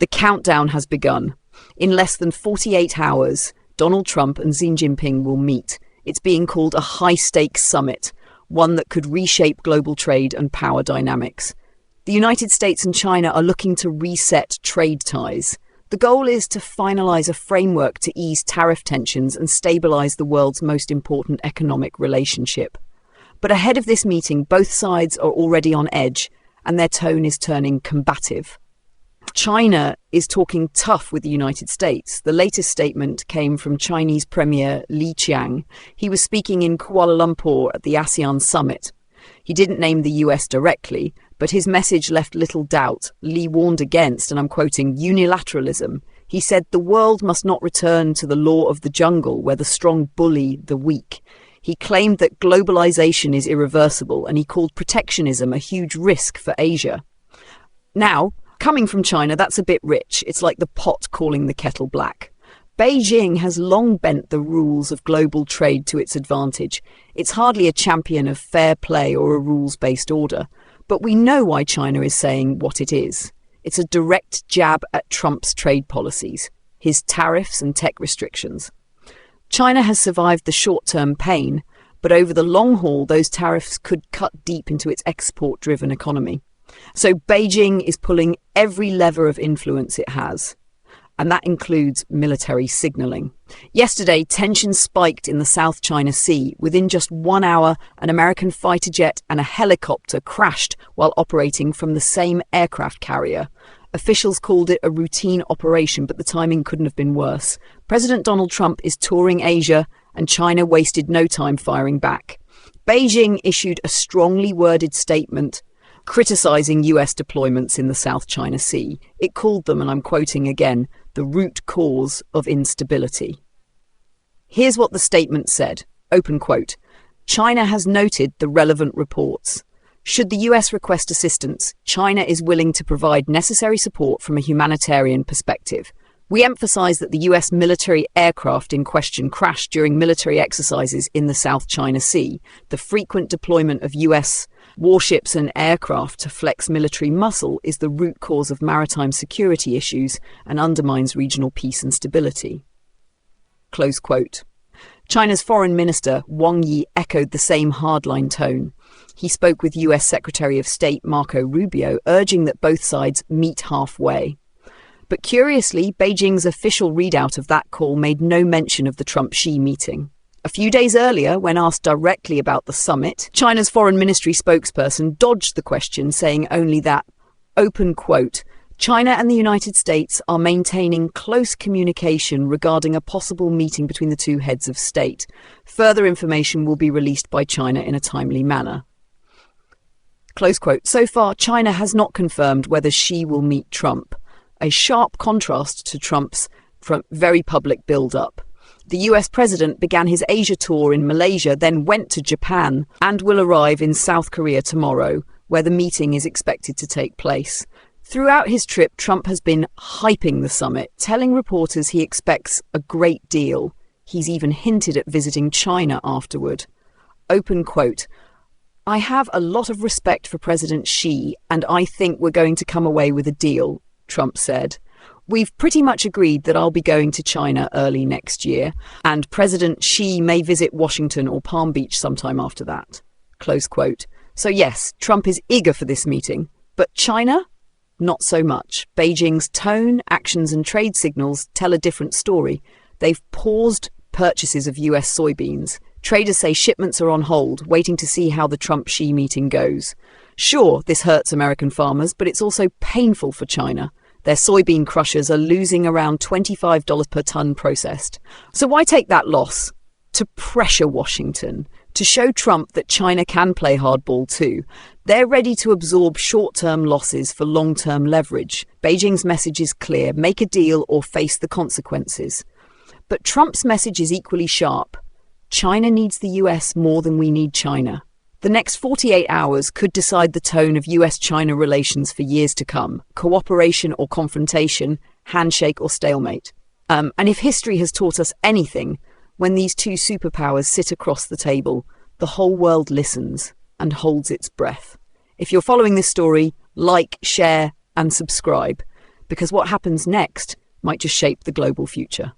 The countdown has begun. In less than 48 hours, Donald Trump and Xi Jinping will meet. It's being called a high-stakes summit, one that could reshape global trade and power dynamics. The United States and China are looking to reset trade ties. The goal is to finalize a framework to ease tariff tensions and stabilize the world's most important economic relationship. But ahead of this meeting, both sides are already on edge, and their tone is turning combative. China is talking tough with the United States. The latest statement came from Chinese Premier Li Qiang. He was speaking in Kuala Lumpur at the ASEAN summit. He didn't name the US directly, but his message left little doubt. Li warned against, and I'm quoting, unilateralism. He said the world must not return to the law of the jungle, where the strong bully the weak. He claimed that globalization is irreversible, and he called protectionism a huge risk for Asia. Now, coming from China, that's a bit rich. It's like the pot calling the kettle black. Beijing has long bent the rules of global trade to its advantage. It's hardly a champion of fair play or a rules-based order. But we know why China is saying what it is. It's a direct jab at Trump's trade policies, his tariffs and tech restrictions. China has survived the short-term pain, but over the long haul, those tariffs could cut deep into its export-driven economy. So Beijing is pulling every lever of influence it has, and that includes military signaling. Yesterday, tensions spiked in the South China Sea. Within just 1 hour, an American fighter jet and a helicopter crashed while operating from the same aircraft carrier. Officials called it a routine operation, but the timing couldn't have been worse. President Donald Trump is touring Asia, and China wasted no time firing back. Beijing issued a strongly worded statement criticizing US deployments in the South China Sea. It called them, and I'm quoting again, the root cause of instability. Here's what the statement said, open quote, China has noted the relevant reports. Should the US request assistance, China is willing to provide necessary support from a humanitarian perspective. We emphasize that the US military aircraft in question crashed during military exercises in the South China Sea. The frequent deployment of US warships and aircraft to flex military muscle is the root cause of maritime security issues and undermines regional peace and stability. Close quote. China's foreign minister, Wang Yi, echoed the same hardline tone. He spoke with US Secretary of State Marco Rubio, urging that both sides meet halfway. But curiously, Beijing's official readout of that call made no mention of the Trump-Xi meeting. A few days earlier, when asked directly about the summit, China's foreign ministry spokesperson dodged the question, saying only that, open quote, China and the United States are maintaining close communication regarding a possible meeting between the two heads of state. Further information will be released by China in a timely manner. Close quote. So far, China has not confirmed whether Xi will meet Trump, a sharp contrast to Trump's very public build-up. The US president began his Asia tour in Malaysia, then went to Japan, and will arrive in South Korea tomorrow, where the meeting is expected to take place. Throughout his trip, Trump has been hyping the summit, telling reporters he expects a great deal. He's even hinted at visiting China afterward. Open quote, I have a lot of respect for President Xi, and I think we're going to come away with a deal, Trump said. We've pretty much agreed that I'll be going to China early next year, and President Xi may visit Washington or Palm Beach sometime after that. Close quote. So yes, Trump is eager for this meeting, but China? Not so much. Beijing's tone, actions and trade signals tell a different story. They've paused purchases of US soybeans. Traders say shipments are on hold, waiting to see how the Trump-Xi meeting goes. Sure, this hurts American farmers, but it's also painful for China. Their soybean crushers are losing around $25 per ton processed. So why take that loss? To pressure Washington, to show Trump that China can play hardball too. They're ready to absorb short-term losses for long-term leverage. Beijing's message is clear: make a deal or face the consequences. But Trump's message is equally sharp. China needs the US more than we need China. The next 48 hours could decide the tone of US-China relations for years to come. Cooperation or confrontation, handshake or stalemate. And if history has taught us anything, when these two superpowers sit across the table, the whole world listens and holds its breath. If you're following this story, like, share and subscribe. because what happens next might just shape the global future.